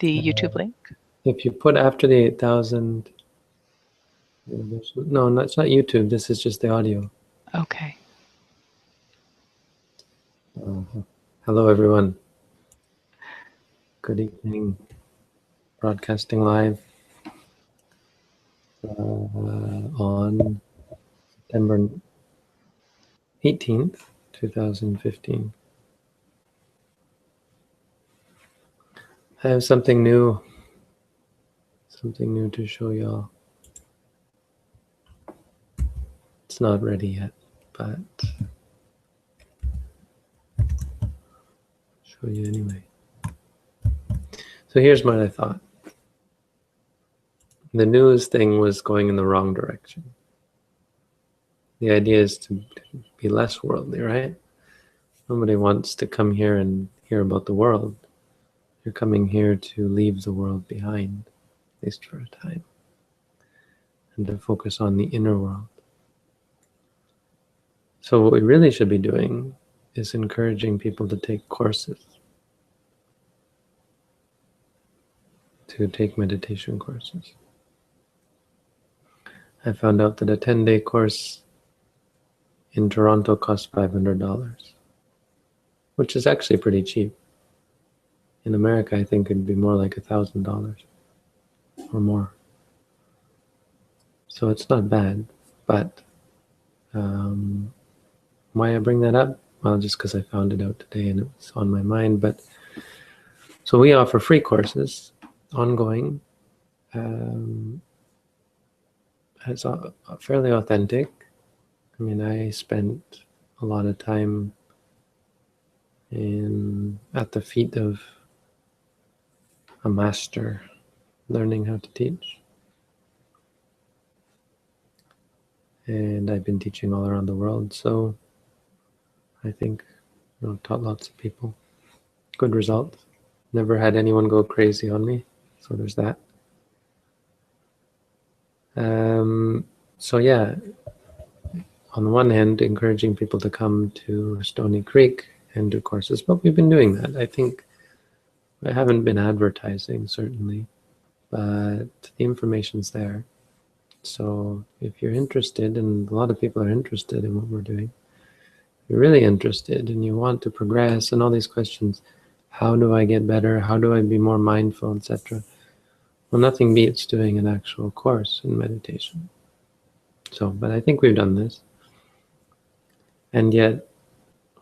the YouTube link? If you put after the 8,000, no, it's not YouTube. This is just the audio. Okay. Hello, everyone. Good evening. Broadcasting live on September 18th, 2015. I have something new to show y'all. It's not ready yet, but show you anyway. So here's what I thought. The news thing was going in the wrong direction. The idea is to be less worldly, right? Nobody wants to come here and hear about the world. You're coming here to leave the world behind, at least for a time, and to focus on the inner world. So what we really should be doing is encouraging people to take courses, to take meditation courses. I found out that a 10-day course in Toronto costs $500, which is actually pretty cheap. In America, I think it'd be more like $1,000 or more. So it's not bad, but why I bring that up? Well, just because I found it out today and it was on my mind. But so we offer free courses, ongoing. It's fairly authentic. I mean, I spent a lot of time at the feet of a master, learning how to teach. And I've been teaching all around the world, so I think, taught lots of people. Good results. Never had anyone go crazy on me, so there's that. So yeah, on the one hand, encouraging people to come to Stony Creek and do courses, but we've been doing that. I think I haven't been advertising, certainly, but the information's there. So if you're interested, and a lot of people are interested in what we're doing, you're really interested and you want to progress and all these questions, how do I get better? How do I be more mindful, etc.? Well, nothing beats doing an actual course in meditation. So, but I think we've done this. And yet,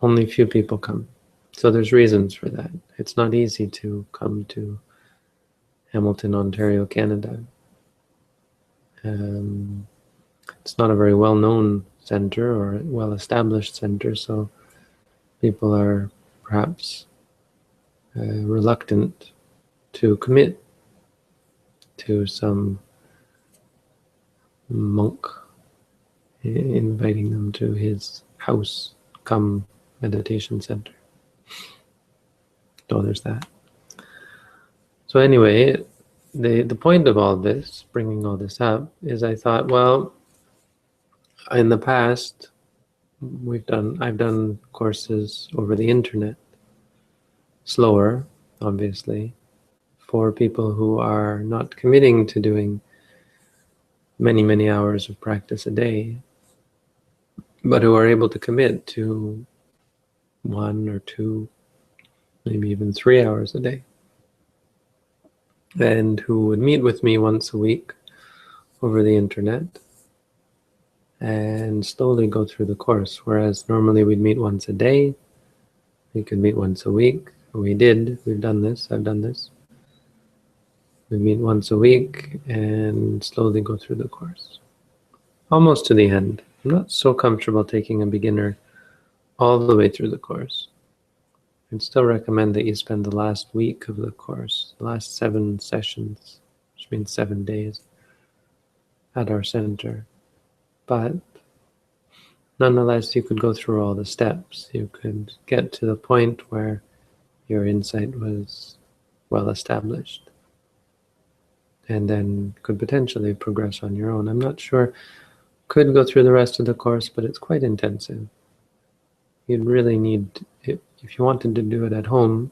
only few people come. So there's reasons for that. It's not easy to come to Hamilton, Ontario, Canada. It's not a very well-known center or well-established center, so people are perhaps reluctant to commit to some monk inviting them to his house, come meditation center. So there's that. So anyway, the point of all this, bringing all this up, is I thought, well, in the past, I've done courses over the internet, slower, obviously, for people who are not committing to doing many, many hours of practice a day, but who are able to commit to 1 or 2, maybe even 3 hours a day, and who would meet with me once a week over the internet and slowly go through the course. Whereas normally we'd meet once a day, we could meet once a week. We've done this, I've done this. We meet once a week and slowly go through the course, almost to the end. I'm not so comfortable taking a beginner all the way through the course. I'd still recommend that you spend the last week of the course, the last 7 sessions, which means 7 days, at our center. But nonetheless, you could go through all the steps. You could get to the point where your insight was well established, and then could potentially progress on your own. I'm not sure, could go through the rest of the course, but it's quite intensive. You'd really need, if you wanted to do it at home,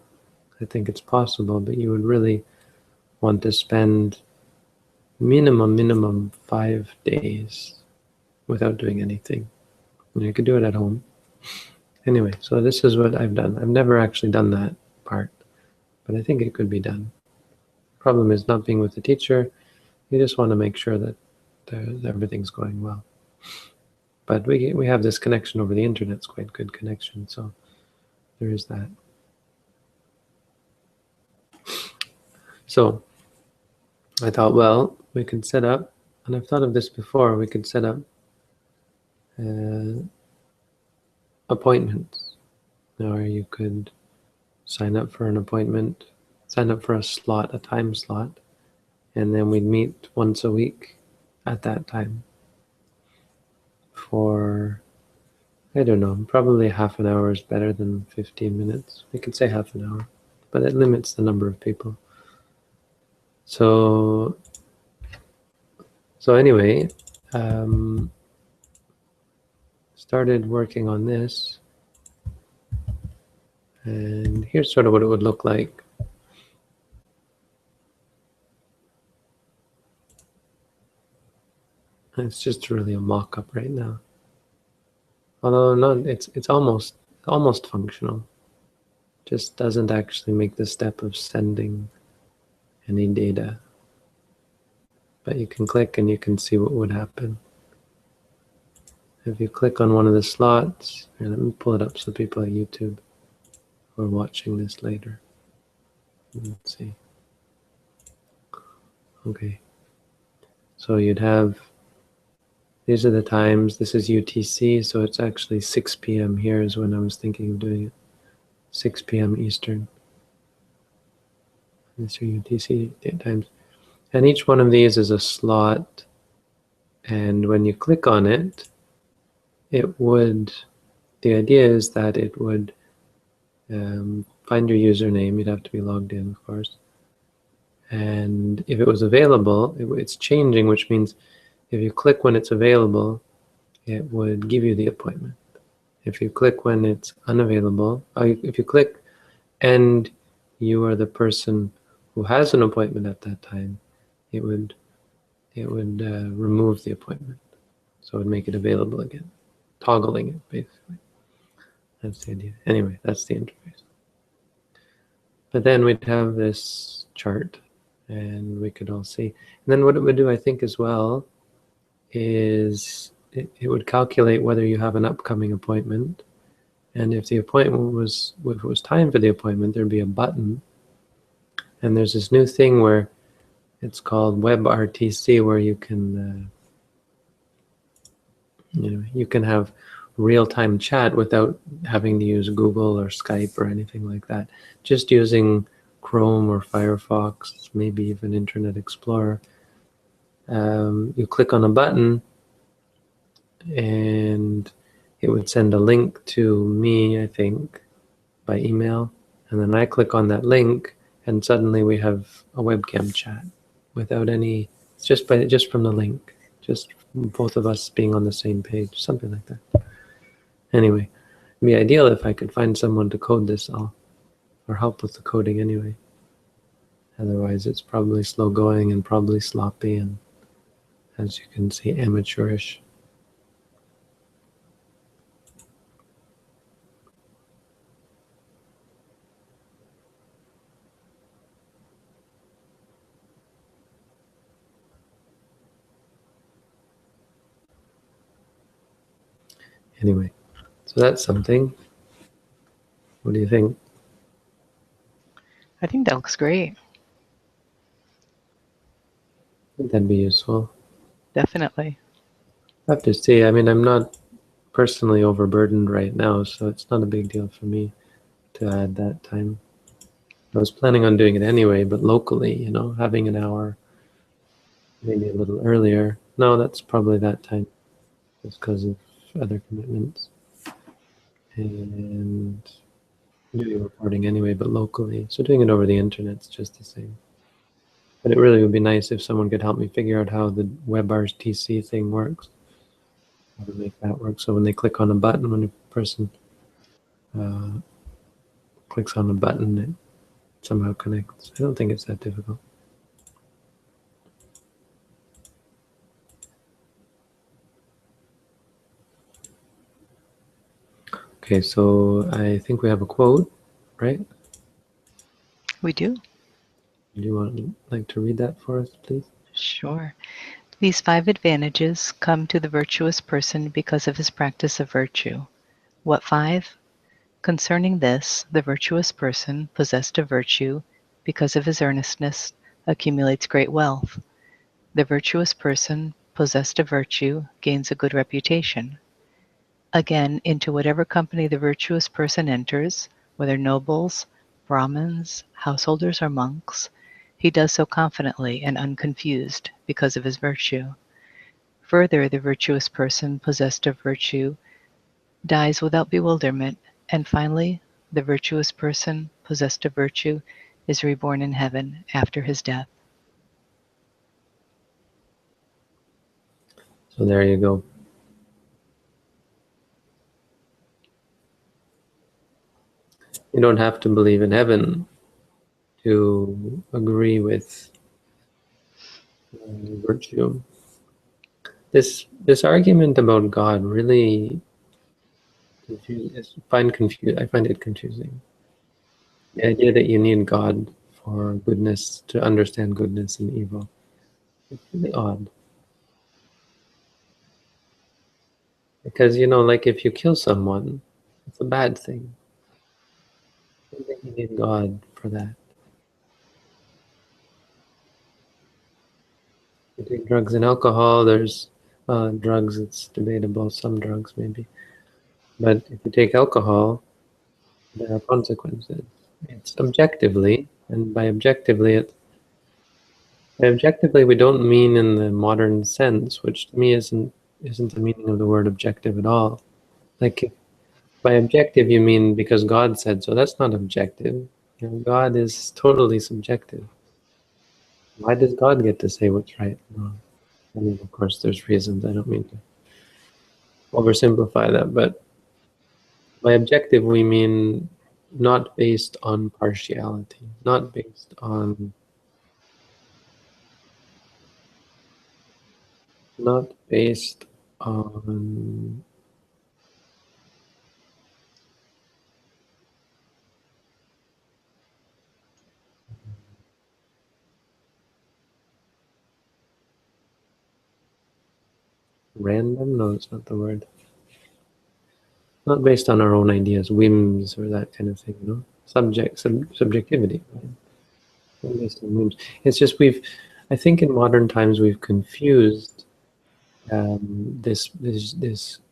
I think it's possible, but you would really want to spend minimum 5 days without doing anything. And you could do it at home. Anyway, so this is what I've done. I've never actually done that part, but I think it could be done. Problem is not being with the teacher. You just want to make sure that everything's going well. But we have this connection over the internet. It's quite good connection, so there is that. So I thought, well, we could set up, and I've thought of this before, we could set up appointments, or you could sign up for an appointment, sign up for a slot, a time slot, and then we'd meet once a week at that time for, I don't know, probably half an hour is better than 15 minutes. We could say half an hour, but it limits the number of people. So anyway, started working on this, and here's sort of what it would look like. It's just really a mock-up right now. Although not, it's almost functional. Just doesn't actually make the step of sending any data. But you can click and you can see what would happen. If you click on one of the slots, and let me pull it up so people at YouTube who are watching this later. Let's see. Okay. So you'd have, these are the times. This is UTC, so it's actually 6 p.m. here is when I was thinking of doing it. 6 p.m. Eastern. These are UTC times. And each one of these is a slot. And when you click on it, it would, the idea is that it would find your username. You'd have to be logged in, of course. And if it was available, it's changing, which means if you click when it's available, it would give you the appointment. If you click when it's unavailable, if you click and you are the person who has an appointment at that time, it would remove the appointment. So it would make it available again, toggling it basically. That's the idea. Anyway, that's the interface. But then we'd have this chart, and we could all see. And then what it would do, I think, as well, is it would calculate whether you have an upcoming appointment. And if the appointment was, if it was time for the appointment, there'd be a button. And there's this new thing where it's called WebRTC, where you can, you can have real-time chat without having to use Google or Skype or anything like that. Just using Chrome or Firefox, maybe even Internet Explorer. You click on a button and it would send a link to me, I think, by email. And then I click on that link and suddenly we have a webcam chat without any, it's just from the link, just both of us being on the same page, something like that. Anyway, it'd be ideal if I could find someone to code this all, or help with the coding anyway. Otherwise, it's probably slow going and probably sloppy and, as you can see, amateurish. Anyway, so that's something. What do you think? I think that looks great. I think that'd be useful. Definitely. I have to see. I mean, I'm not personally overburdened right now, so it's not a big deal for me to add that time. I was planning on doing it anyway, but locally, having an hour, maybe a little earlier. No, that's probably that time, just because of other commitments. And doing reporting anyway, but locally. So doing it over the internet's just the same. But it really would be nice if someone could help me figure out how the WebRTC thing works. How to make that work. So when they click on a button, when a person clicks on a button, it somehow connects. I don't think it's that difficult. Okay, so I think we have a quote, right? We do. Do you like to read that for us, please? Sure. These 5 advantages come to the virtuous person because of his practice of virtue. What 5? Concerning this, the virtuous person, possessed of virtue, because of his earnestness, accumulates great wealth. The virtuous person, possessed of virtue, gains a good reputation. Again, into whatever company the virtuous person enters, whether nobles, Brahmins, householders, or monks, he does so confidently and unconfused because of his virtue. Further, the virtuous person possessed of virtue dies without bewilderment, and finally, the virtuous person possessed of virtue is reborn in heaven after his death. So there you go. You don't have to believe in heaven to agree with virtue. This argument about God really I find it confusing. The idea that you need God for goodness, to understand goodness and evil, it's really odd. Because, like if you kill someone, it's a bad thing. I don't think you need God for that. You take drugs and alcohol, there's drugs, it's debatable, some drugs maybe. But if you take alcohol, there are consequences. It's objectively, and by objectively we don't mean in the modern sense, which to me isn't the meaning of the word objective at all. Like by objective you mean because God said so. That's not objective. God is totally subjective. Why does God get to say what's right and wrong? I mean, of course, there's reasons. I don't mean to oversimplify that, but by objective we mean not based on partiality, not based on not based on random. No, it's not the word. Not based on our own ideas, whims, or that kind of thing. Subjectivity. Right? Not based on whims. It's just I think in modern times we've confused this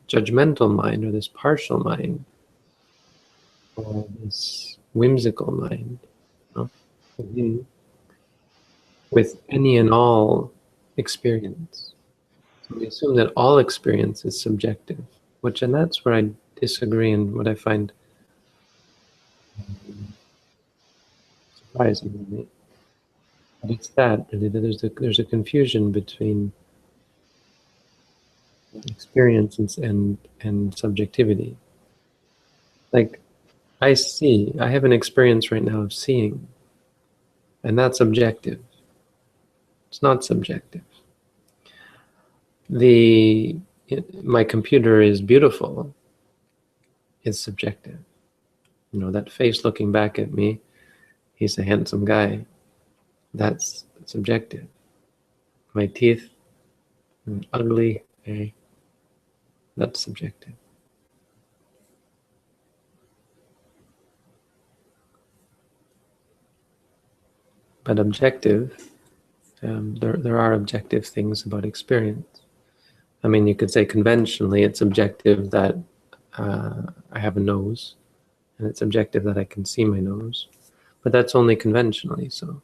judgmental mind or this partial mind or this whimsical mind, Mhm, with any and all experience. So we assume that all experience is subjective, and that's where I disagree and what I find surprising, really. But it's that really that there's a confusion between experience and subjectivity. Like I have an experience right now of seeing, and that's objective. It's not subjective. My computer is beautiful. It's subjective. That face looking back at me, he's a handsome guy. That's subjective. My teeth, ugly. That's subjective. But objective, there are objective things about experience. I mean, you could say conventionally it's objective that I have a nose, and it's objective that I can see my nose. But that's only conventionally, so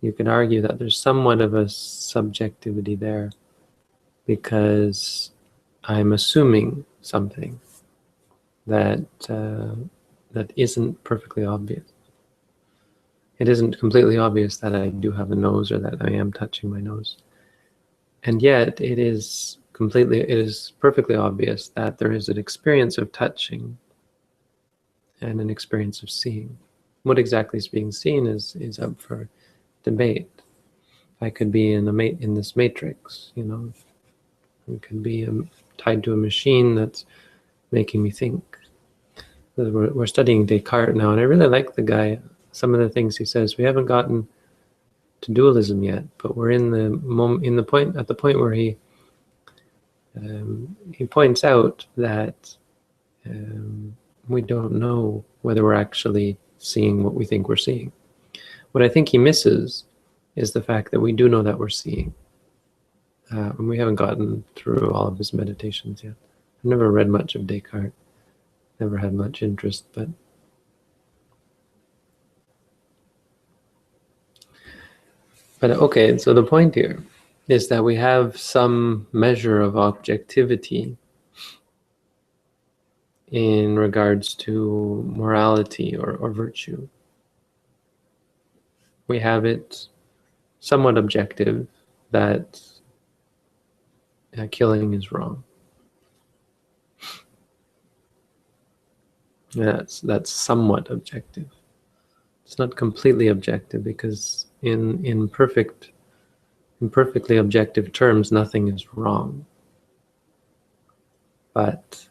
you could argue that there's somewhat of a subjectivity there because I'm assuming something that that isn't perfectly obvious. It isn't completely obvious that I do have a nose or that I am touching my nose. And yet it is perfectly obvious that there is an experience of touching and an experience of seeing. What exactly is being seen is up for debate. I could be in this matrix, It could be tied to a machine that's making me think. We're studying Descartes now, and I really like the guy. Some of the things he says. We haven't gotten to dualism yet, but we're at the point where he points out that we don't know whether we're actually seeing what we think we're seeing. What I think he misses is the fact that we do know that we're seeing. And we haven't gotten through all of his meditations yet. I've never read much of Descartes, never had much interest, but okay, so the point here is that we have some measure of objectivity in regards to morality or virtue. We have it somewhat objective that killing is wrong. That's somewhat objective. It's not completely objective, because in perfectly objective terms, nothing is wrong. But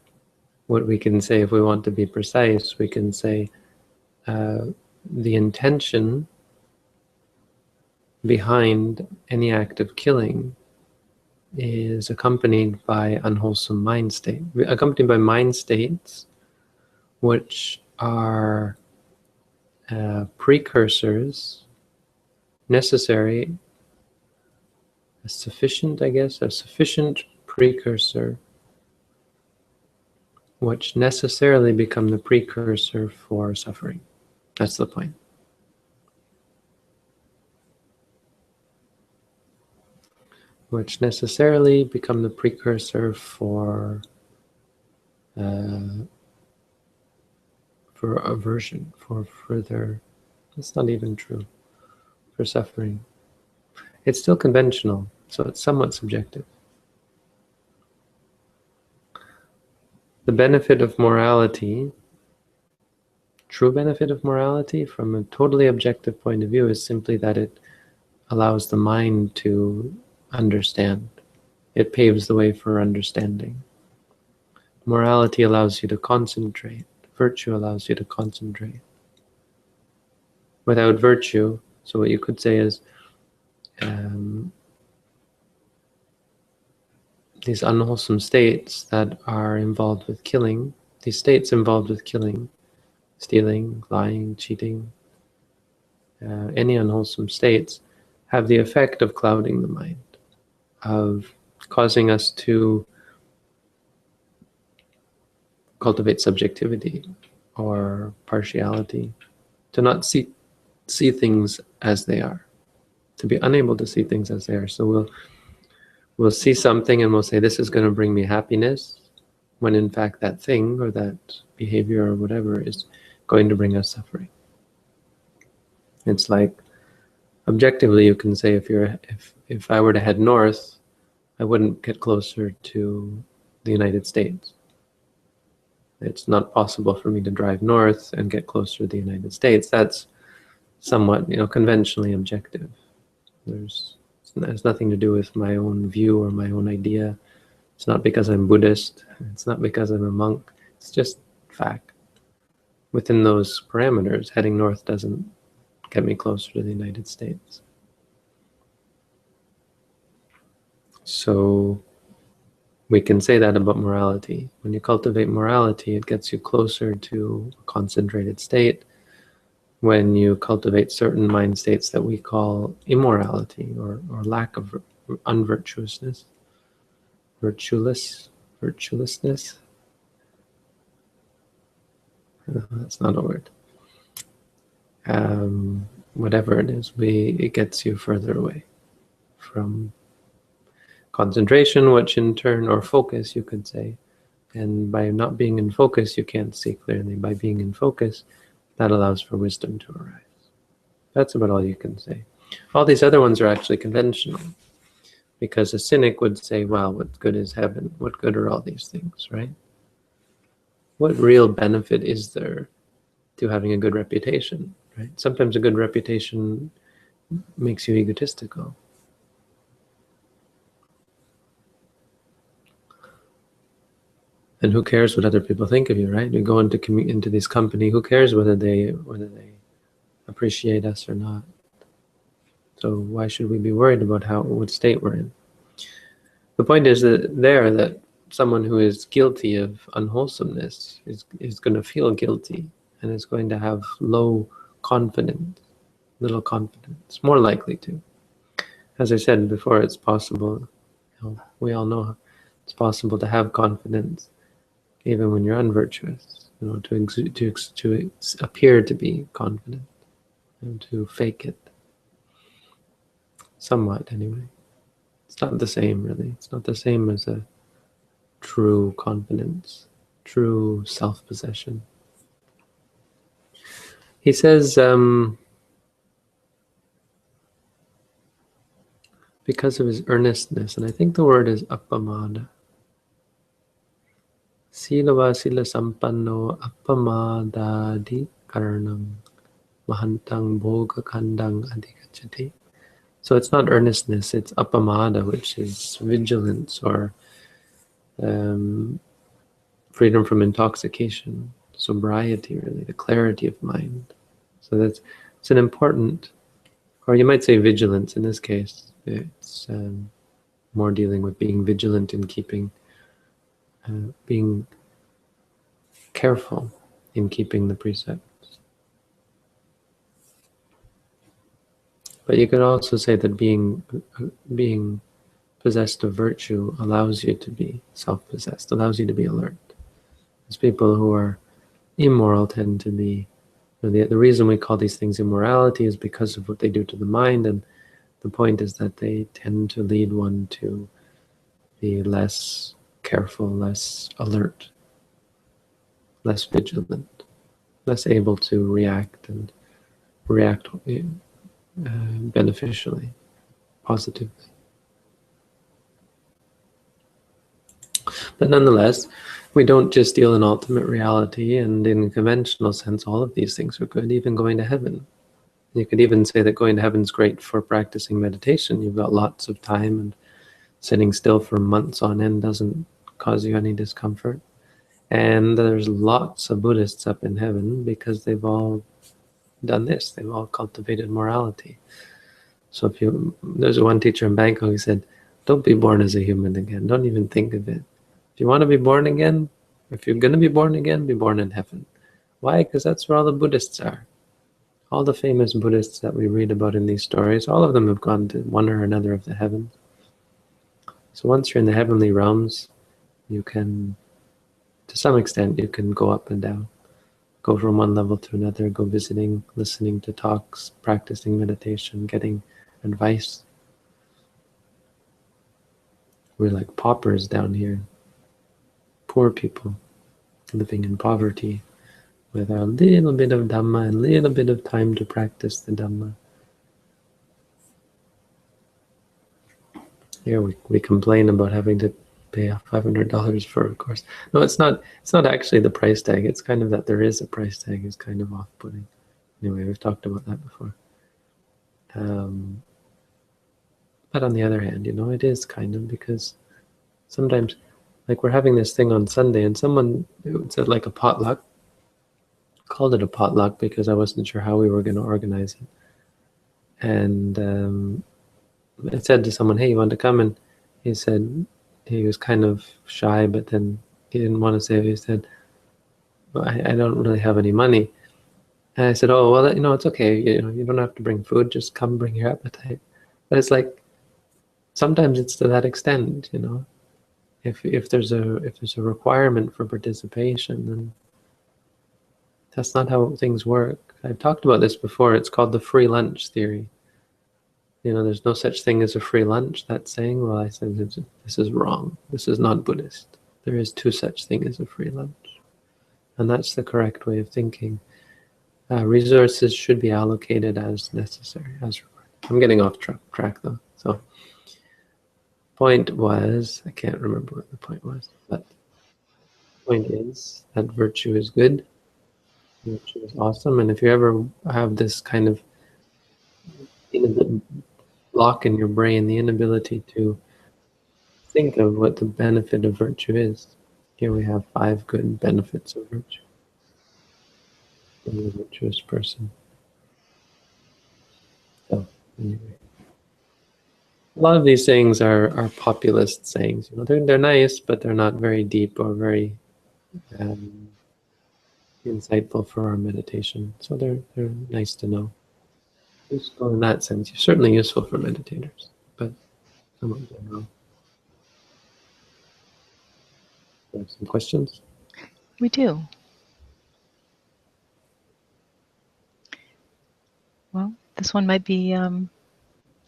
what we can say, if we want to be precise, we can say the intention behind any act of killing is accompanied by unwholesome mind state, accompanied by mind states which are precursors necessary, a sufficient precursor which necessarily become the precursor for suffering. That's the point. Which necessarily become the precursor for aversion, for further, that's not even true, for suffering. It's still conventional, so it's somewhat subjective. The benefit of morality, true benefit of morality from a totally objective point of view, is simply that it allows the mind to understand. It paves the way for understanding. Morality allows you to concentrate. Virtue allows you to concentrate. Without virtue, so what you could say is these unwholesome states that are involved with killing, these states involved with killing, stealing, lying, cheating, any unwholesome states, have the effect of clouding the mind, of causing us to cultivate subjectivity or partiality, to not see things as they are, to be unable to see things as they are. So we'll see something and we'll say, this is going to bring me happiness, when in fact that thing or that behavior or whatever is going to bring us suffering. It's like, objectively, you can say, if I were to head north, I wouldn't get closer to the United States. It's not possible for me to drive north and get closer to the United States. That's somewhat, conventionally objective. It has nothing to do with my own view or my own idea. It's not because I'm Buddhist. It's not because I'm a monk. It's just fact. Within those parameters, heading north doesn't get me closer to the United States. So we can say that about morality. When you cultivate morality, it gets you closer to a concentrated state. When you cultivate certain mind states that we call immorality or lack of unvirtuousness, virtuelessness. That's not a word. Whatever it is, it gets you further away from concentration, which in turn, or focus, you could say. And by not being in focus, you can't see clearly. By being in focus, that allows for wisdom to arise. That's about all you can say. All these other ones are actually conventional, because a cynic would say, well, what good is heaven? What good are all these things, right? What real benefit is there to having a good reputation, right? Sometimes a good reputation makes you egotistical. And who cares what other people think of you, right? You go into this company, who cares whether they appreciate us or not? So why should we be worried about what state we're in? The point is that someone who is guilty of unwholesomeness is going to feel guilty and is going to have little confidence, more likely to. As I said before, it's possible, we all know it's possible to have confidence even when you're unvirtuous, to appear to be confident and to fake it. Somewhat, anyway. It's not the same, really. It's not the same as a true confidence, true self-possession. He says, because of his earnestness, and I think the word is appamada. Silava sila sampanno appamadadi karanam mahantang bhoga kandang adhikachati. So it's not earnestness, it's appamada, which is vigilance or freedom from intoxication, sobriety, really, the clarity of mind. So it's an important, or you might say vigilance in this case. It's more dealing with being vigilant in being careful in keeping the precepts. But you could also say that being possessed of virtue allows you to be self-possessed, allows you to be alert. As people who are immoral tend to be, the reason we call these things immorality is because of what they do to the mind, and the point is that they tend to lead one to be less careful, less alert, less vigilant, less able to react beneficially, positively. But nonetheless, we don't just deal in ultimate reality, and in a conventional sense, all of these things are good, even going to heaven. You could even say that going to heaven is great for practicing meditation. You've got lots of time, and sitting still for months on end doesn't cause you any discomfort. And there's lots of Buddhists up in heaven because they've all done this. They've all cultivated morality. So there's one teacher in Bangkok who said, don't be born as a human again. Don't even think of it. If you want to be born again, if you're going to be born again, be born in heaven. Why? Because that's where all the Buddhists are. All the famous Buddhists that we read about in these stories, all of them have gone to one or another of the heavens. So once you're in the heavenly realms, you can, to some extent, you can go up and down. Go from one level to another, go visiting, listening to talks, practicing meditation, getting advice. We're like paupers down here. Poor people living in poverty with a little bit of Dhamma and a little bit of time to practice the Dhamma. Here we complain about having to pay $500 for a course. No, it's not actually the price tag. It's kind of that there is a price tag is kind of off-putting. Anyway, we've talked about that before. But on the other hand, it is kind of, because sometimes, like, we're having this thing on Sunday, and someone said like a potluck, called it a potluck because I wasn't sure how we were going to organize it. And I said to someone, hey, you want to come? And he said, he was kind of shy, but then he didn't want to say it. He said, well, I don't really have any money. And I said, oh, well, it's okay. You don't have to bring food. Just come, bring your appetite. But it's like, sometimes it's to that extent, If there's a requirement for participation, then that's not how things work. I've talked about this before. It's called the free lunch theory. There's no such thing as a free lunch, that saying. Well, I said, this is wrong. This is not Buddhist. There is two such things as a free lunch. And that's the correct way of thinking. Resources should be allocated as necessary, as required. I'm getting off track though. So, point was, I can't remember what the point was, but the point is that virtue is good. Virtue is awesome. And if you ever have this kind of block in your brain, the inability to think of what the benefit of virtue is, Here we have 5 good benefits of virtue. Being a virtuous person. So, anyway. A lot of these sayings are populist sayings. They're nice, but they're not very deep or very insightful for our meditation. So they're nice to know. Useful in that sense. Certainly useful for meditators, but somewhat general. Do you have some questions? We do. Well, this one might be, I don't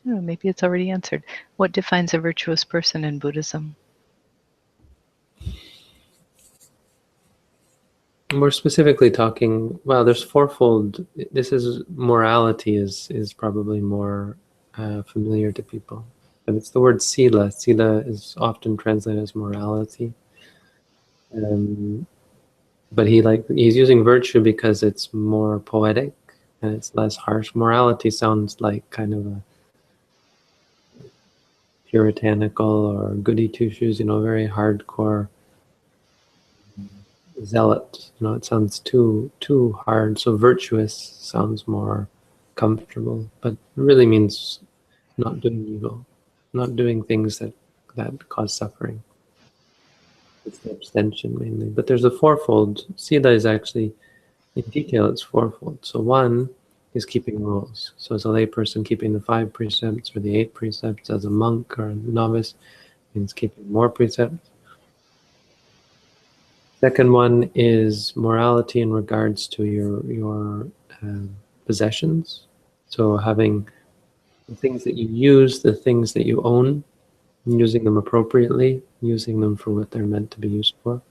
know, maybe it's already answered. What defines a virtuous person in Buddhism? More specifically talking, well, there's fourfold. This is morality is probably more familiar to people, but it's the word sila. Sila is often translated as morality, but he's using virtue because it's more poetic and it's less harsh. Morality sounds like kind of a puritanical or goody two shoes, very hardcore zealot. It sounds too hard. So virtuous sounds more comfortable, but it really means not doing evil, not doing things that cause suffering. It's the abstention mainly. But there's a fourfold. Sila is actually, in detail, it's fourfold. So one is keeping rules. So as a layperson, keeping the 5 precepts or the 8 precepts. As a monk or a novice, means keeping more precepts. Second one is morality in regards to your possessions. So having the things that you use, the things that you own, using them appropriately, using them for what they're meant to be used for,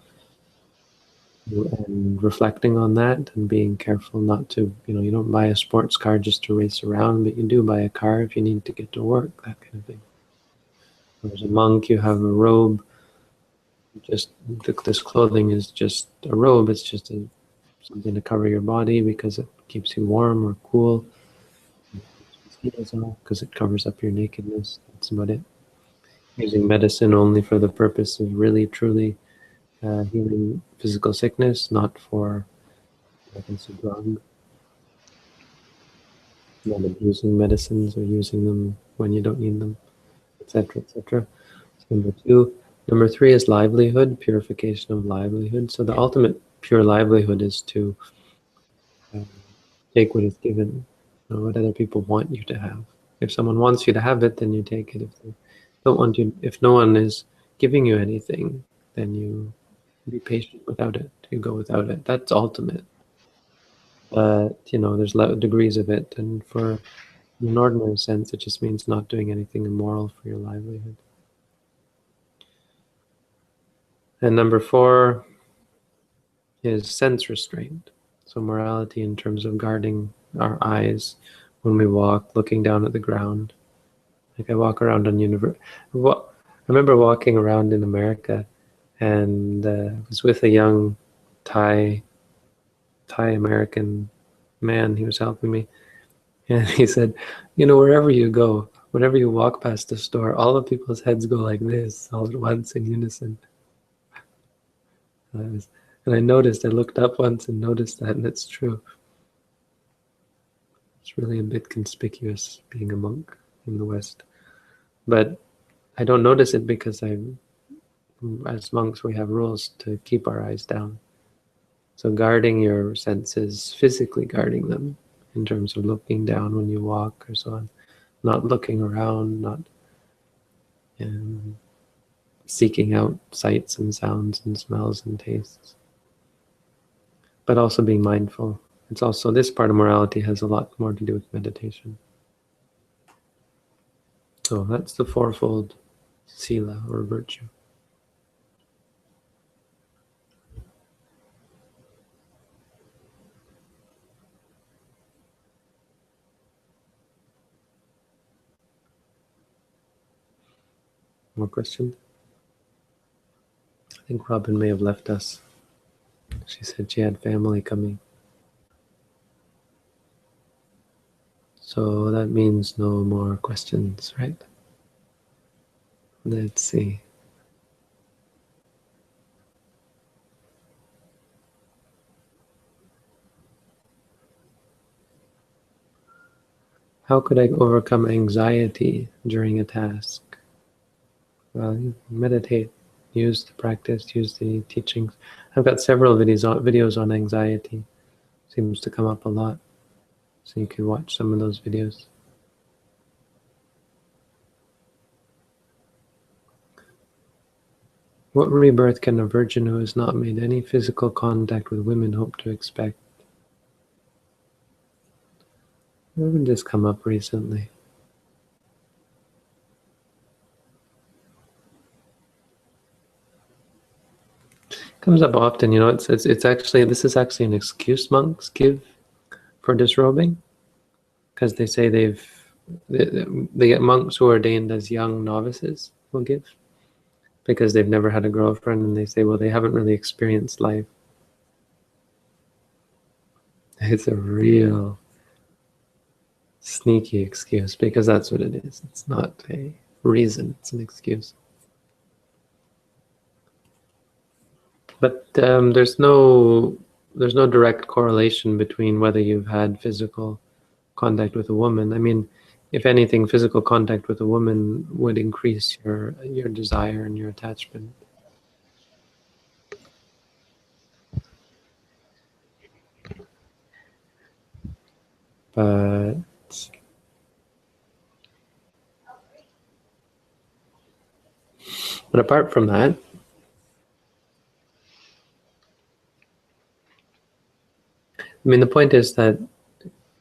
and reflecting on that and being careful not to, you don't buy a sports car just to race around, but you do buy a car if you need to get to work, that kind of thing. As a monk, you have a robe. Just this clothing is just a robe. It's just something to cover your body because it keeps you warm or cool. Because it covers up your nakedness. That's about it. Using medicine only for the purpose of really, truly healing physical sickness, not for, I guess, a drug. Not abusing medicines or using them when you don't need them, etc., etc. Number 2. Number 3 is livelihood, purification of livelihood. So the ultimate pure livelihood is to take what is given, what other people want you to have. If someone wants you to have it, then you take it. If they don't want you, if no one is giving you anything, then you be patient without it. You go without it. That's ultimate. But there's degrees of it, and for in an ordinary sense, it just means not doing anything immoral for your livelihood. And number 4 is sense restraint. So morality in terms of guarding our eyes when we walk, looking down at the ground. Like I walk around on I remember walking around in America, and I was with a young Thai American man. He was helping me, and he said, wherever you go, whenever you walk past a store, all of people's heads go like this all at once in unison. And I looked up once and noticed that, and it's true. It's really a bit conspicuous being a monk in the West. But I don't notice it because as monks, we have rules to keep our eyes down. So guarding your senses, physically guarding them in terms of looking down when you walk or so on, not looking around, not seeking out sights and sounds and smells and tastes, but also being mindful. It's also, this part of morality has a lot more to do with meditation. So that's the fourfold sila or virtue. More questions? I think Robin may have left us. She said she had family coming. So that means no more questions, right? Let's see. How could I overcome anxiety during a task? Well, you meditate, use the practice, use the teachings. I've got several videos on anxiety. Seems to come up a lot. So you can watch some of those videos. What rebirth can a virgin who has not made any physical contact with women hope to expect? Where did this come up recently? Comes up often, you know. It's actually, this is actually an excuse monks give for disrobing, because they say they get monks who are ordained as young novices will give, because they've never had a girlfriend, and they say, well, they haven't really experienced life. It's a real sneaky excuse, because that's what it is. It's not a reason, it's an excuse. But there's no direct correlation between whether you've had physical contact with a woman. I mean, if anything, physical contact with a woman would increase your desire and your attachment. But apart from that, I mean, the point is that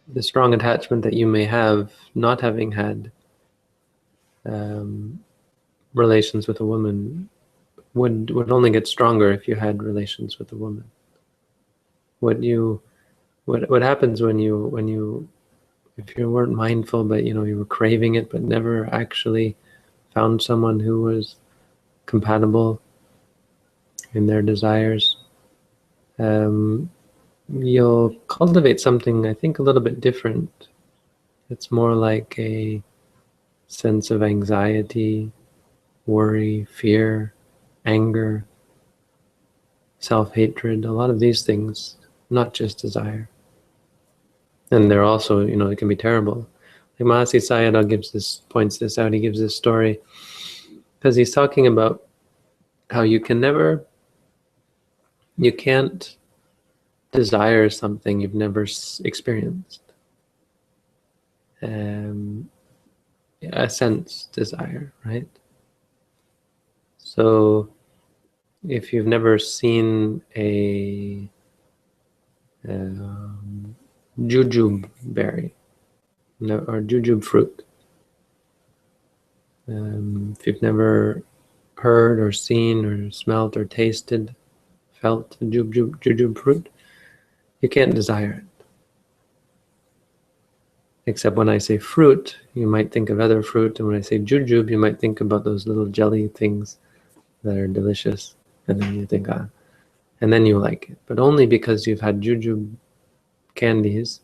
the strong attachment that you may have not having had relations with a woman would only get stronger if you had relations with a woman. What happens when you if you weren't mindful, but you were craving it, but never actually found someone who was compatible in their desires, you'll cultivate something, I think, a little bit different. It's more like a sense of anxiety, worry, fear, anger, self-hatred, a lot of these things, not just desire. And they're also, it can be terrible. Like Mahasi Sayadaw points this out. He gives this story because he's talking about how you can't desire something you've never experienced. A sense desire, right? So if you've never seen a jujube berry or jujube fruit, if you've never heard or seen or smelt or tasted, felt jujube fruit, you can't desire it. Except when I say fruit, you might think of other fruit, and when I say jujube, you might think about those little jelly things that are delicious, and then you think, and then you like it. But only because you've had jujube candies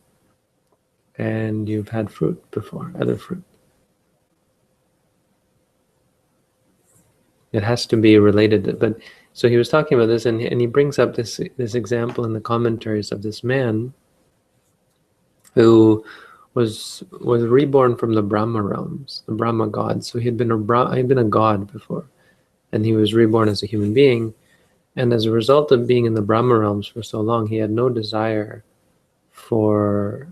and you've had fruit before, other fruit. It has to be related. But so he was talking about this, and he brings up this example in the commentaries of this man who was reborn from the Brahma realms, the Brahma gods. So he'd been a god before, and he was reborn as a human being. And as a result of being in the Brahma realms for so long, he had no desire for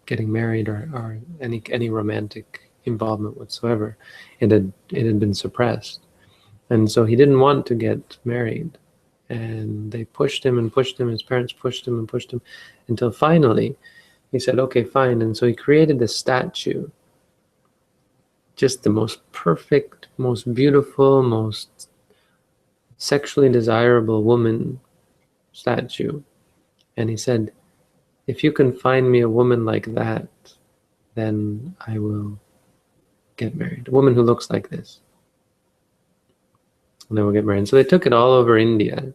getting married or any romantic involvement whatsoever. It had been suppressed, and so he didn't want to get married. And they pushed him and pushed him. His parents pushed him and pushed him, until finally he said, okay, fine. And so he created this statue, just the most perfect, most beautiful, most sexually desirable woman statue. And he said, if you can find me a woman like that, then I will get married. A woman who looks like this. And then we'll get married. So they took it all over India,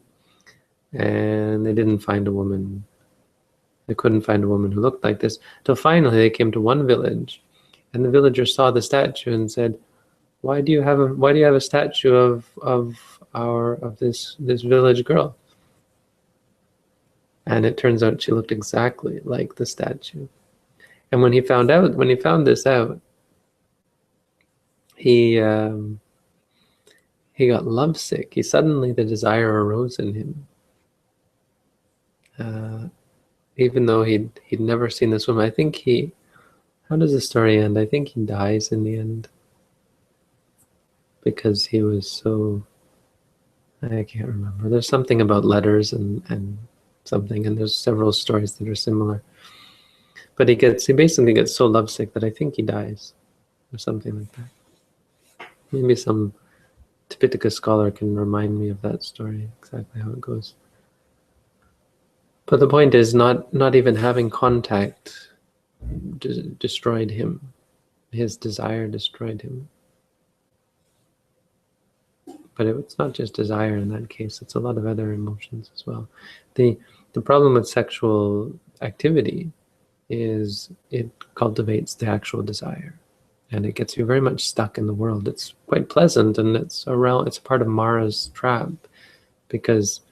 and they didn't find a woman. They couldn't find a woman who looked like this, till finally they came to one village, and the villager saw the statue and said, why do you have a statue of this village girl? And it turns out she looked exactly like the statue. And when he found this out, he got lovesick. Suddenly the desire arose in him, even though he'd never seen this woman. I think how does the story end? I think he dies in the end because he was so, I can't remember. There's something about letters and something, and there's several stories that are similar. But he basically gets so lovesick that I think he dies, or something like that. Maybe some Tipitaka scholar can remind me of that story, exactly how it goes. But the point is, not even having contact destroyed him. His desire destroyed him. But it's not just desire in that case, it's a lot of other emotions as well. The problem with sexual activity is it cultivates the actual desire, and it gets you very much stuck in the world. It's quite pleasant, and it's a part of Mara's trap, because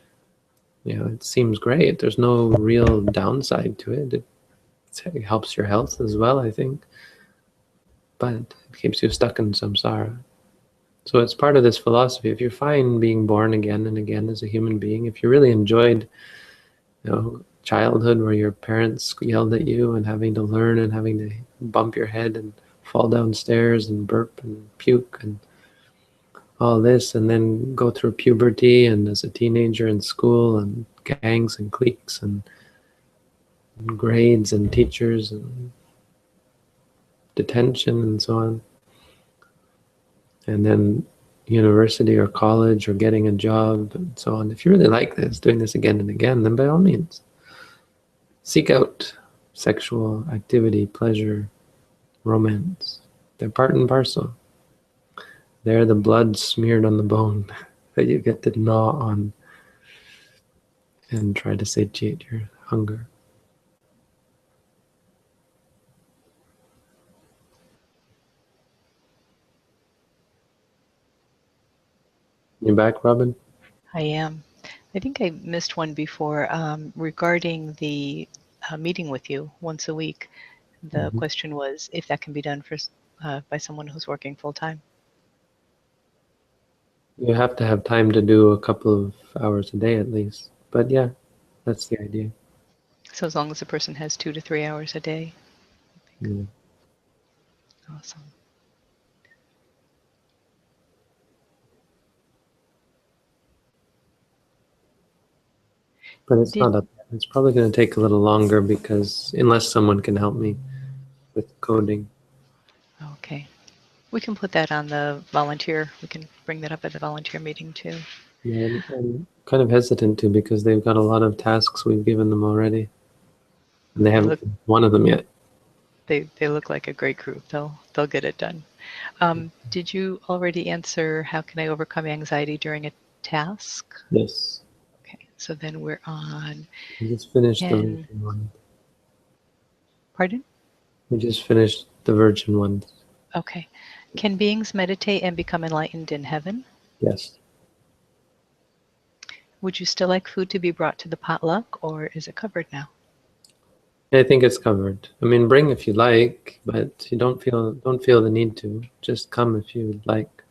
it seems great. There's no real downside to it. It helps your health as well, I think, but it keeps you stuck in samsara. So it's part of this philosophy. If you're fine being born again and again as a human being, if you really enjoyed, childhood where your parents yelled at you and having to learn and having to bump your head and fall downstairs and burp and puke and all this, and then go through puberty and as a teenager in school and gangs and cliques and grades and teachers and detention and so on, and then university or college or getting a job and so on. If you really like this, doing this again and again, then by all means, seek out sexual activity, pleasure, romance. They're part and parcel. They're the blood smeared on the bone that you get to gnaw on and try to satiate your hunger. You back, Robin? I am. I think I missed one before regarding the meeting with you once a week. The question was if that can be done by someone who's working full time. You have to have time to do a couple of hours a day at least. But yeah, that's the idea. So as long as the person has 2 to 3 hours a day. Yeah. Awesome. But it's not up yet. It's probably going to take a little longer because unless someone can help me with coding. Okay. We can put that on the volunteer. We can bring that up at the volunteer meeting too. Yeah, I'm kind of hesitant to because they've got a lot of tasks we've given them already. And they haven't finished one of them yet. They look like a great group. They'll get it done. Did you already answer how can I overcome anxiety during a task? Yes. Okay, so then we're on. We just finished the virgin one. Pardon? We just finished the virgin ones. Okay. Can beings meditate and become enlightened in heaven? Yes. Would you still like food to be brought to the potluck, or is it covered now? I think it's covered. I mean, bring if you like, but you don't feel the need to. Just come if you'd like.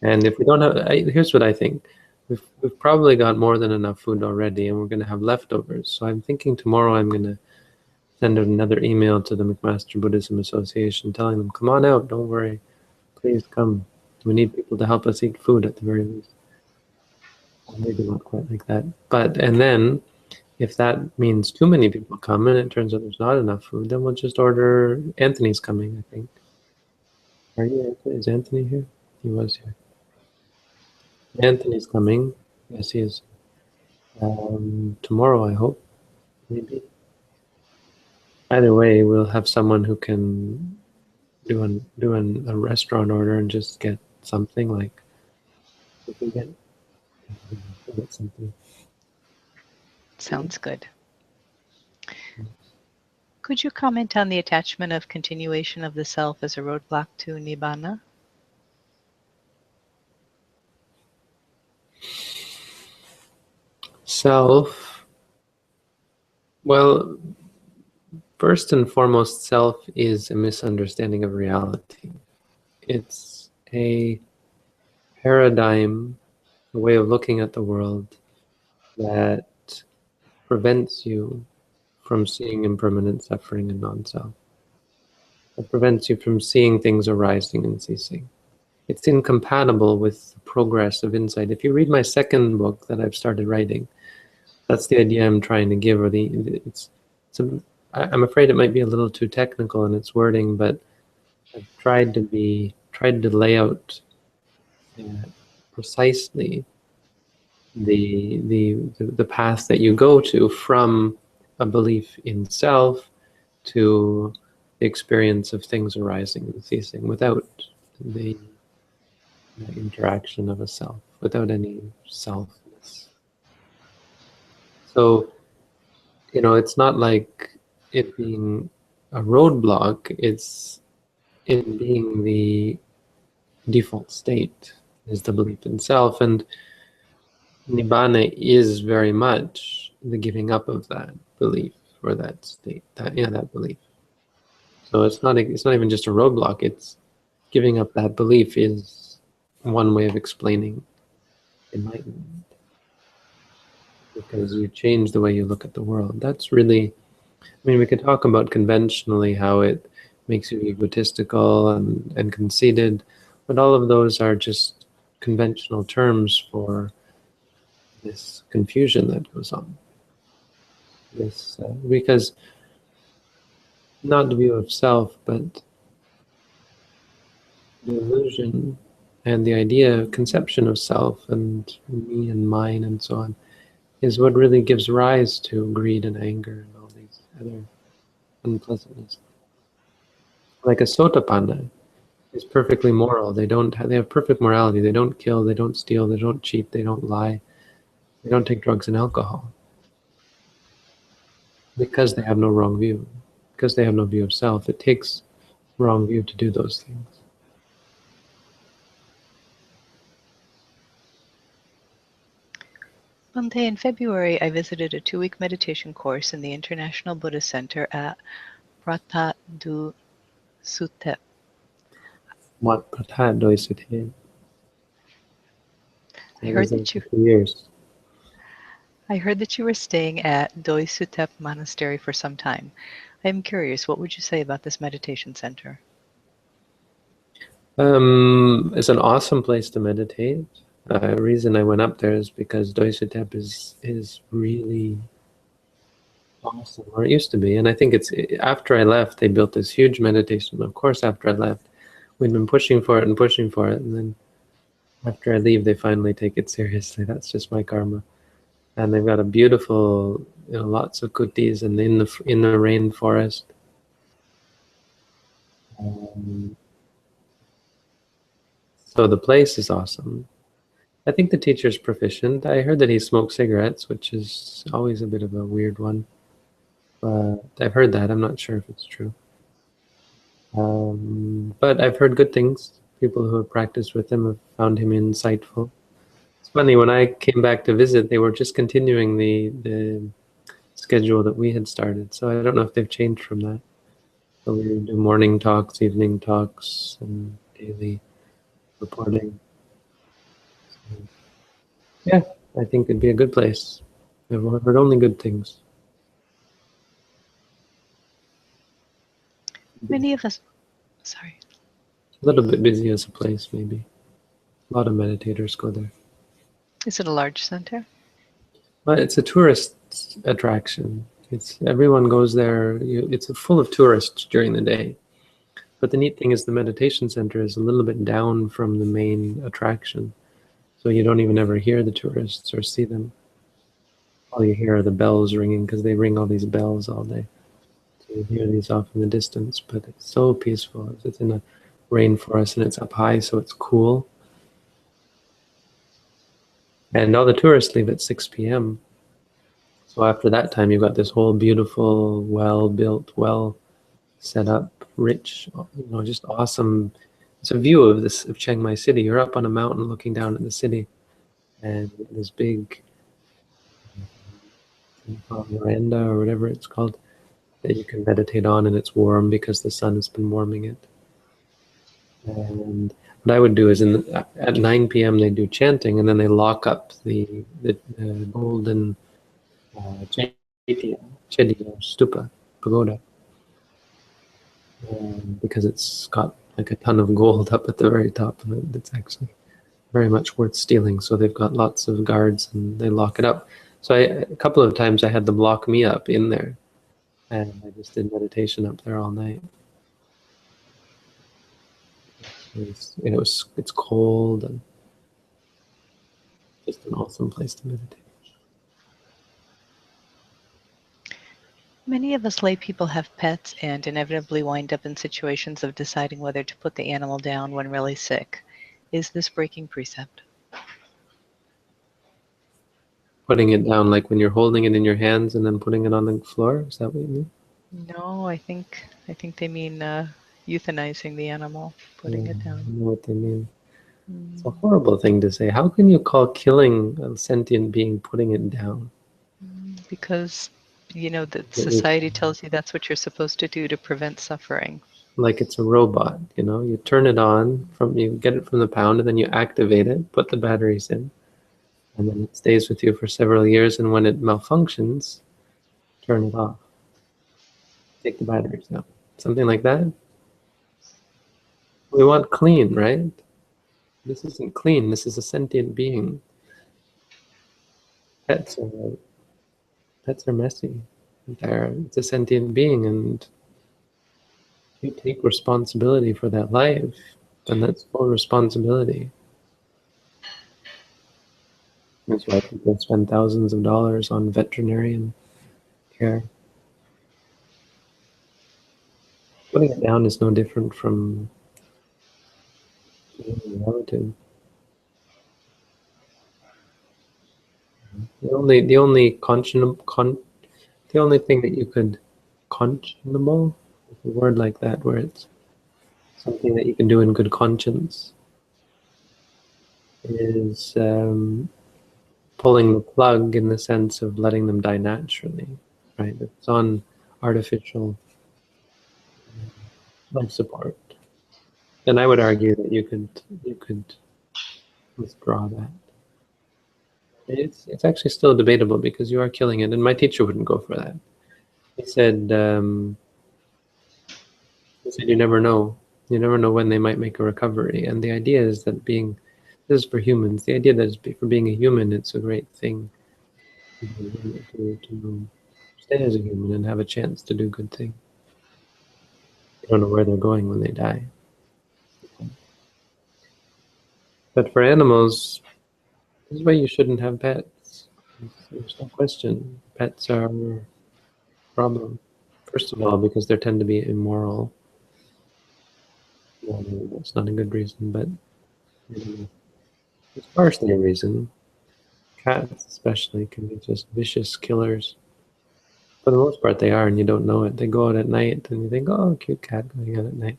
And if we don't have, here's what I think. We've probably got more than enough food already, and we're going to have leftovers. So I'm thinking tomorrow I'm going to send out another email to the McMaster Buddhism Association telling them, come on out, don't worry. Please come. We need people to help us eat food at the very least. Or maybe not quite like that. And then if that means too many people come and it turns out there's not enough food, then we'll just order. Anthony's coming, I think. Are you? Is Anthony here? He was here. Anthony's coming. Yes, he is. Tomorrow, I hope. Maybe. Either way, we'll have someone who can do a restaurant order and just get something like we can get something. Sounds good. Could you comment on the attachment of continuation of the self as a roadblock to nibbana? Self. Well, first and foremost, self is a misunderstanding of reality. It's a paradigm, a way of looking at the world that prevents you from seeing impermanent suffering and non-self. It prevents you from seeing things arising and ceasing. It's incompatible with the progress of insight. If you read my second book that I've started writing, that's the idea I'm trying to give. I'm afraid it might be a little too technical in its wording, but I've tried to lay out precisely the path that you go to from a belief in self to the experience of things arising and ceasing without the interaction of a self, without any selfness. So, it's not like it being a roadblock, it's it being the default state is the belief in self. And Nibbana is very much the giving up of that belief or that state, that belief. So it's not even just a roadblock, it's giving up that belief is one way of explaining enlightenment. Because you change the way you look at the world. That's really, we could talk about conventionally how it makes you egotistical and conceited, but all of those are just conventional terms for this confusion that goes on. Because not the view of self, but the illusion and the idea, conception of self and me and mine and so on, is what really gives rise to greed and anger and all these other unpleasantness. Like a sotapanna is perfectly moral. They have perfect morality. They don't kill, they don't steal, they don't cheat, they don't lie, they don't take drugs and alcohol. Because they have no wrong view. Because they have no view of self. It takes wrong view to do those things. Bhante, in February, I visited a 2-week meditation course in the International Buddhist Center at Prata du Sutep. What Prata Doi Sutep? I heard that you were staying at Doi Sutep Monastery for some time. I am curious, what would you say about this meditation center? It's an awesome place to meditate. The reason I went up there is because Doi Sutep is really awesome, or it used to be. And I think after I left, they built this huge meditation. Of course, after I left, we'd been pushing for it, and then after I leave, they finally take it seriously. That's just my karma. And they've got a beautiful, lots of kutis and in the rainforest. So the place is awesome. I think the teacher's proficient. I heard that he smokes cigarettes, which is always a bit of a weird one. But I've heard that. I'm not sure if it's true. But I've heard good things. People who have practiced with him have found him insightful. It's funny, when I came back to visit, they were just continuing the schedule that we had started. So I don't know if they've changed from that. So we do morning talks, evening talks, and daily reporting. So, yeah, I think it'd be a good place. I've heard only good things. Many of us, sorry. A little bit busy as a place, maybe. A lot of meditators go there. Is it a large center? Well, it's a tourist attraction. Everyone goes there. It's full of tourists during the day. But the neat thing is the meditation center is a little bit down from the main attraction. So you don't even ever hear the tourists or see them. All you hear are the bells ringing, because they ring all these bells all day. So you hear these off in the distance, but it's so peaceful. It's in a rainforest and it's up high, so it's cool. And all the tourists leave at 6 p.m. So after that time, you've got this whole beautiful, well-built, well-set-up, rich, just awesome. It's a view of Chiang Mai City. You're up on a mountain looking down at the city, and this big veranda or whatever it's called. that you can meditate on, and it's warm because the sun has been warming it. And what I would do is at 9 p.m. they do chanting, and then they lock up the golden chedi or stupa, pagoda, because it's got like a ton of gold up at the very top of it. It's actually very much worth stealing. So they've got lots of guards and they lock it up. So a couple of times I had them lock me up in there, and I just did meditation up there all night. It's cold and just an awesome place to meditate. Many of us lay people have pets and inevitably wind up in situations of deciding whether to put the animal down when really sick. Is this breaking precept? Putting it down, like when you're holding it in your hands and then putting it on the floor? Is that what you mean? No, I think they mean euthanizing the animal, putting it I down. know what they mean. It's a horrible thing to say. How can you call killing a sentient being putting it down? Because, that society tells you that's what you're supposed to do to prevent suffering. Like it's a robot, you turn it on, you get it from the pound, and then you activate it, put the batteries in, and then it stays with you for several years, and when it malfunctions, turn it off. Take the batteries out. Something like that. We want clean, right? This isn't clean. This is a sentient being. Pets are messy. It's a sentient being, and you take responsibility for that life, and that's full responsibility. That's why people spend thousands of dollars on veterinarian care. Putting it down is no different from killing a relative. The only thing that you could conscionable, a word like that, where it's something that you can do in good conscience, is pulling the plug in the sense of letting them die naturally, right? It's on artificial life support. And I would argue that you could withdraw that. It's actually still debatable because you are killing it, and my teacher wouldn't go for that. He said you never know. You never know when they might make a recovery. And the idea is that this is for humans. The idea that for being a human, it's a great thing to stay as a human and have a chance to do good things. You don't know where they're going when they die. But for animals, this is why you shouldn't have pets. There's no question. Pets are a problem. First of all, because they tend to be immoral. Well, that's not a good reason, but it's partially a reason. Cats, especially, can be just vicious killers. For the most part, they are, and you don't know it. They go out at night, and you think, "Oh, cute cat going out at night."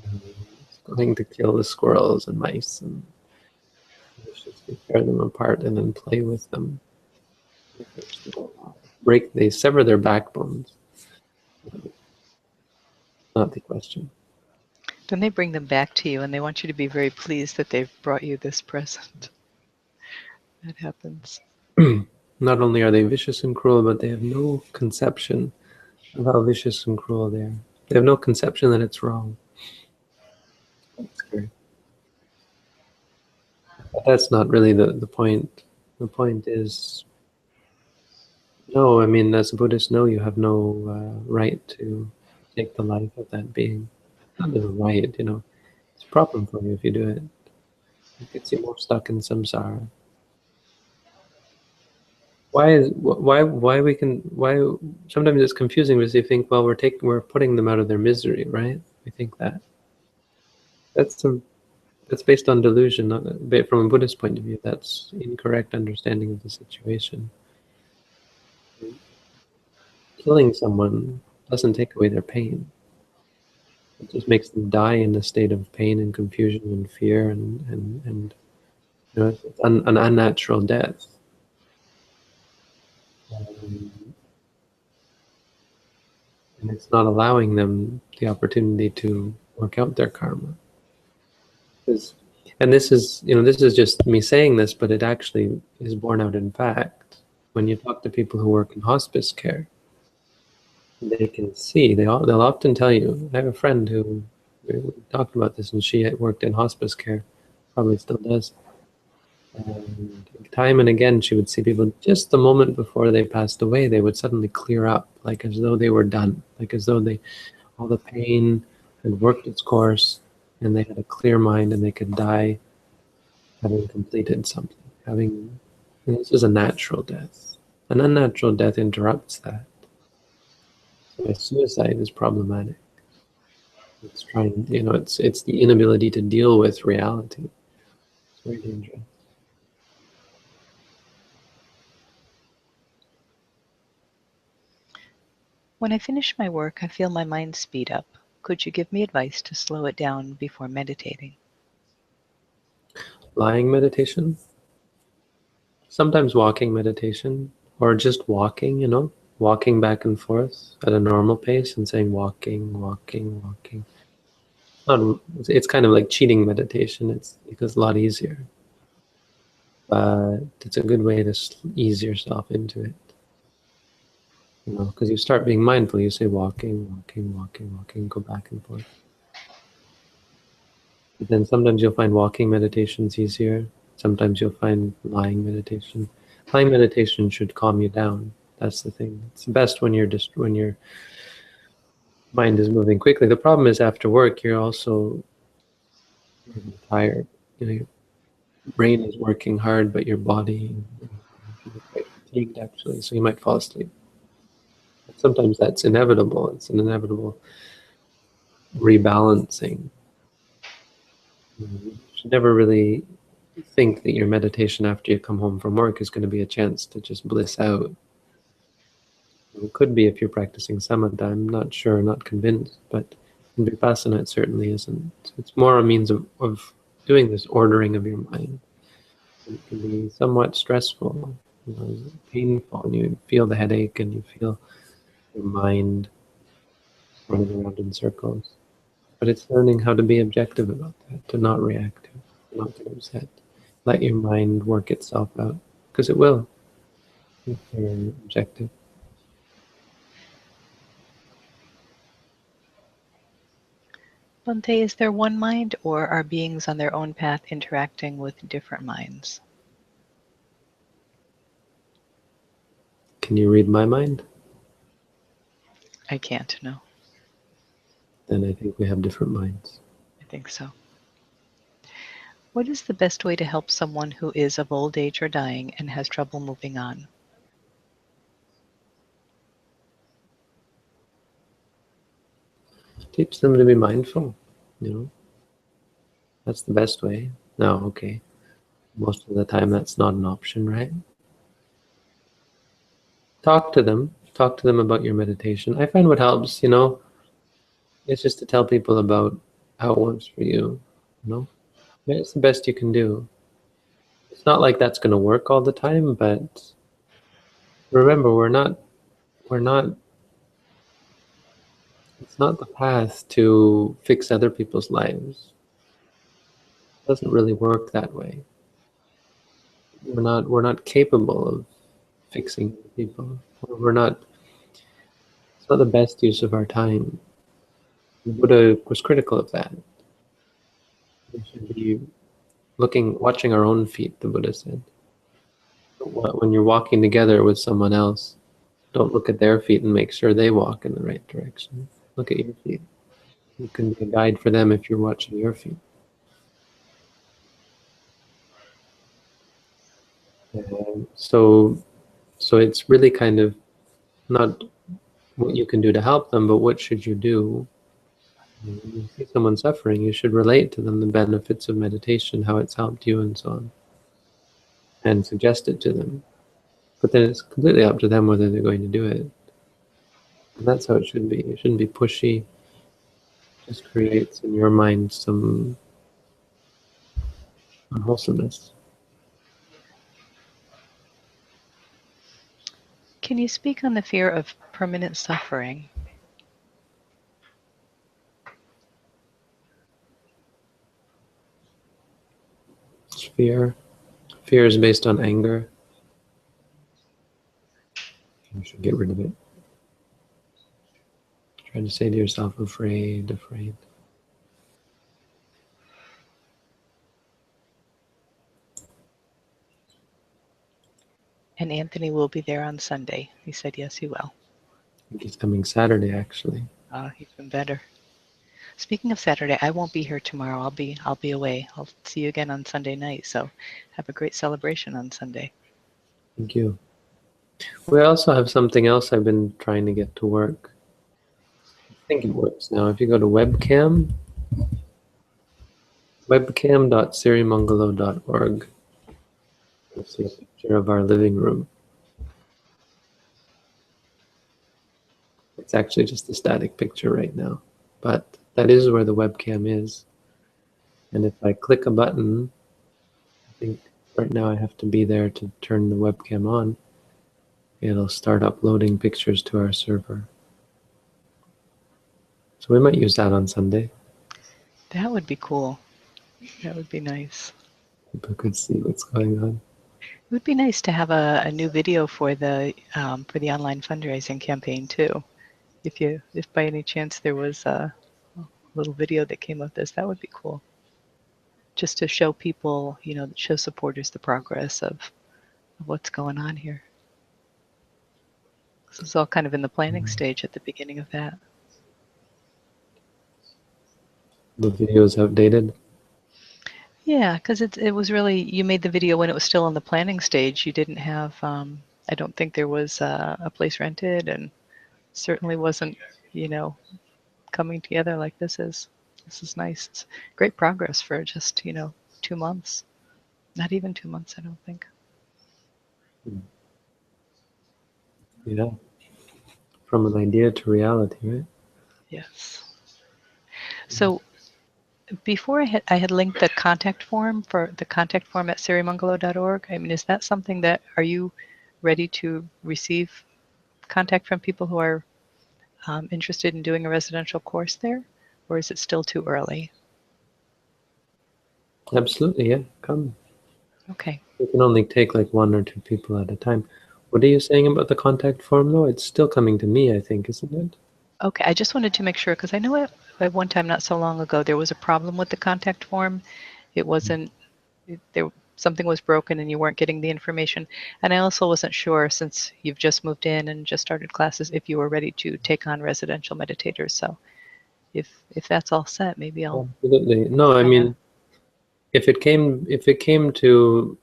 It's going to kill the squirrels and mice, and viciously tear them apart, and then play with them. They sever their backbones. Not the question. Then they bring them back to you and they want you to be very pleased that they've brought you this present. That happens. Not only are they vicious and cruel, but they have no conception of how vicious and cruel they are. They have no conception that it's wrong. That's scary. But that's not really the point. The point is, no, I mean, as a Buddhist, no, you have no right to take the life of that being. Not the right, it's a problem for you if you do it. It gets you more stuck in samsara. Why sometimes it's confusing because you think, well, we're putting them out of their misery, right? We think that. That's based on delusion, from a Buddhist point of view. That's incorrect understanding of the situation. Killing someone doesn't take away their pain. It just makes them die in a state of pain and confusion and fear, and it's an unnatural death. And it's not allowing them the opportunity to work out their karma. And this is, this is just me saying this, but it actually is borne out in fact. When you talk to people who work in hospice care, they can see, they'll often tell you. I have a friend who, we talked about this, and she had worked in hospice care, probably still does. And time and again, she would see people just the moment before they passed away, they would suddenly clear up, like as though they were done, like as though all the pain had worked its course, and they had a clear mind, and they could die having completed something. This is a natural death. An unnatural death interrupts that. So suicide is problematic. It's trying, it's the inability to deal with reality. It's very dangerous. When I finish my work, I feel my mind speed up. Could you give me advice to slow it down before meditating? Lying meditation, sometimes walking meditation, or just walking, walking back and forth at a normal pace and saying walking, walking, walking. It's kind of like cheating meditation. It's because it's a lot easier. But it's a good way to ease yourself into it. Because you start being mindful, you say walking, walking, walking, walking, go back and forth. But then sometimes you'll find walking meditation's easier. Sometimes you'll find lying meditation. Lying meditation should calm you down. That's the thing. It's best when when your mind is moving quickly. The problem is after work, you're also tired. Your brain is working hard, but your body is quite fatigued actually, so you might fall asleep. Sometimes that's inevitable. It's an inevitable rebalancing. You should never really think that your meditation after you come home from work is going to be a chance to just bliss out. It could be if you're practicing samatha. I'm not sure, not convinced, but in vipassana it certainly isn't. It's more a means of doing this ordering of your mind. And it can be somewhat stressful, painful, and you feel the headache and you feel your mind running around in circles. But it's learning how to be objective about that, to not react, to not get upset. Let your mind work itself out, because it will, if you're objective. Bhante, is there one mind, or are beings on their own path interacting with different minds? Can you read my mind? I can't, no. Then I think we have different minds. I think so. What is the best way to help someone who is of old age or dying and has trouble moving on? Teach them to be mindful, That's the best way. No, okay. Most of the time that's not an option, right? Talk to them. Talk to them about your meditation. I find what helps, it's just to tell people about how it works for you. It's the best you can do. It's not like that's going to work all the time, but remember, it's not the path to fix other people's lives. It doesn't really work that way. We're not capable of fixing people. It's not the best use of our time. The Buddha was critical of that. We should be watching our own feet, the Buddha said. When you're walking together with someone else, don't look at their feet and make sure they walk in the right direction. Look at your feet. You can be a guide for them if you're watching your feet. So it's really kind of not what you can do to help them, but what should you do? When you see someone suffering, you should relate to them the benefits of meditation, how it's helped you, and so on, and suggest it to them. But then it's completely up to them whether they're going to do it. And that's how it should be. You shouldn't be pushy. It just creates in your mind some unwholesomeness. Can you speak on the fear of permanent suffering? fear. Fear is based on anger. You should get rid of it. Try to say to yourself, afraid, afraid. And Anthony will be there on Sunday. He said yes, he will. I think he's coming Saturday, actually. Even better. Speaking of Saturday, I won't be here tomorrow. I'll be away. I'll see you again on Sunday night. So have a great celebration on Sunday. Thank you. We also have something else I've been trying to get to work. I think it works now. If you go to webcam, webcam.sirimangalo.org, you'll see a picture of our living room. It's actually just a static picture right now, but that is where the webcam is. And if I click a button, I think right now I have to be there to turn the webcam on. It'll start uploading pictures to our server. So we might use that on Sunday. That would be cool. That would be nice. People could see what's going on. It would be nice to have a new video for the online fundraising campaign too. If by any chance there was a little video that came of this, that would be cool. Just to show people, show supporters the progress of what's going on here. This is all kind of in the planning stage at the beginning of that. The video is outdated. Yeah, because it was really, you made the video when it was still in the planning stage. You didn't have, I don't think there was a place rented, and certainly wasn't, coming together like this is. This is nice. It's great progress for just, 2 months. Not even 2 months, I don't think. Yeah. From an idea to reality, right? Yes. So before I had linked the contact form at sirimangalo.org. I mean, is that something that, are you ready to receive contact from people who are interested in doing a residential course there? Or is it still too early? Absolutely, yeah. Come. Okay. You can only take like 1 or 2 people at a time. What are you saying about the contact form, though? It's still coming to me, I think, isn't it? Okay, I just wanted to make sure, because I know at one time not so long ago there was a problem with the contact form. It wasn't, something was broken and you weren't getting the information. And I also wasn't sure, since you've just moved in and just started classes, if you were ready to take on residential meditators. So if that's all set, maybe I'll Absolutely. No, I mean, if it came to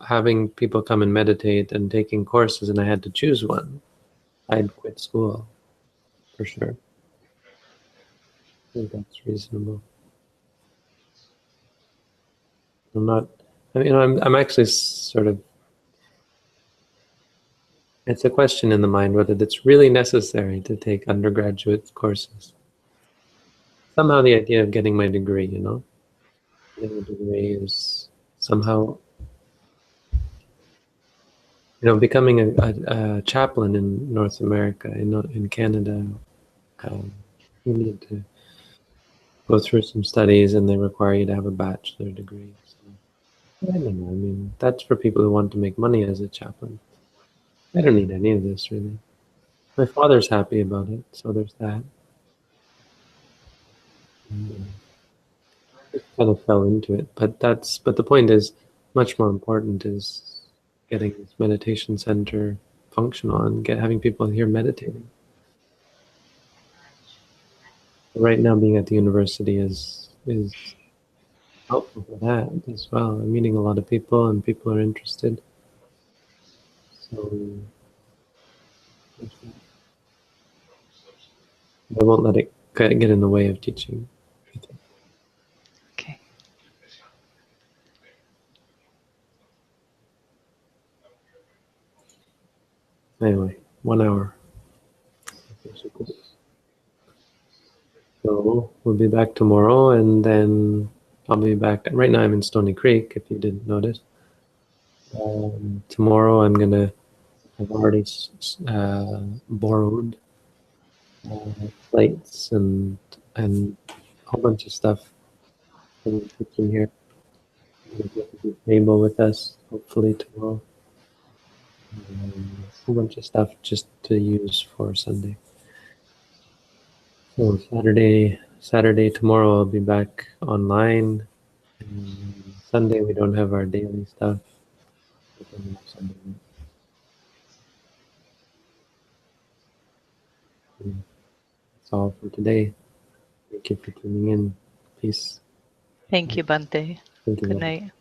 having people come and meditate and taking courses, and I had to choose one, I'd quit school for sure. I think that's reasonable. I'm actually sort of, it's a question in the mind whether it's really necessary to take undergraduate courses. Somehow the idea of getting my degree, getting a degree is somehow, becoming a chaplain in North America, in Canada, you need to go through some studies, and they require you to have a bachelor degree. So, I don't know. I mean, that's for people who want to make money as a chaplain. I don't need any of this, really. My father's happy about it, so there's that. And, just kind of fell into it, but the point is, much more important is getting this meditation center functional and having people here meditating. Right now, being at the university is helpful for that as well. I'm meeting a lot of people, and people are interested. So I won't let it get in the way of teaching. Okay. Anyway, 1 hour. So we'll be back tomorrow, and then I'll be back. Right now I'm in Stony Creek, if you didn't notice. Tomorrow I've already borrowed plates and a whole bunch of stuff from the kitchen here. We'll get a good table with us, hopefully tomorrow. A whole bunch of stuff just to use for Sunday. So Saturday tomorrow I'll be back online. And Sunday we don't have our daily stuff. But then we have Sunday. That's all for today. Thank you for tuning in. Peace. Thank you, Bante. Thank you, Good Lord. night.